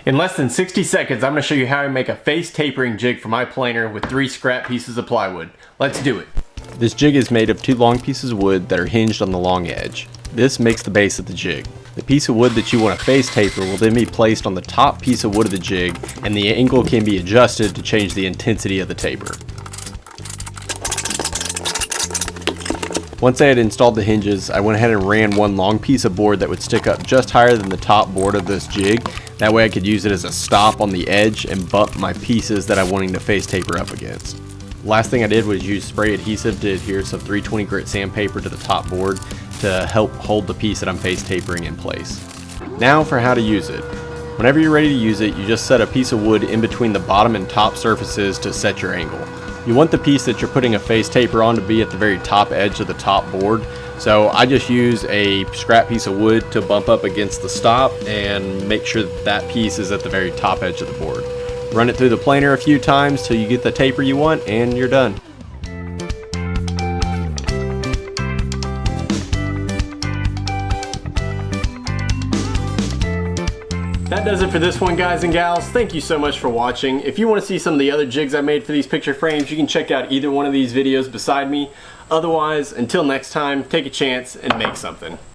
In less than 60 seconds, I'm going to show you how I make a face tapering jig for my planer with 3 scrap pieces of plywood. Let's do it. This jig is made of 2 long pieces of wood that are hinged on the long edge. This makes the base of the jig. The piece of wood that you want to face taper will then be placed on the top piece of wood of the jig, and the angle can be adjusted to change the intensity of the taper. Once I had installed the hinges, I went ahead and ran one long piece of board that would stick up just higher than the top board of this jig. That way I could use it as a stop on the edge and bump my pieces that I'm wanting to face taper up against. Last thing I did was use spray adhesive to adhere some 320 grit sandpaper to the top board to help hold the piece that I'm face tapering in place. Now for how to use it. Whenever you're ready to use it, you just set a piece of wood in between the bottom and top surfaces to set your angle. You want the piece that you're putting a face taper on to be at the very top edge of the top board. So I just use a scrap piece of wood to bump up against the stop and make sure that that piece is at the very top edge of the board. Run it through the planer a few times till you get the taper you want and you're done. That does it for this one, guys and gals. Thank you so much for watching. If you want to see some of the other jigs I made for these picture frames, you can check out either one of these videos beside me. Otherwise, until next time, take a chance and make something.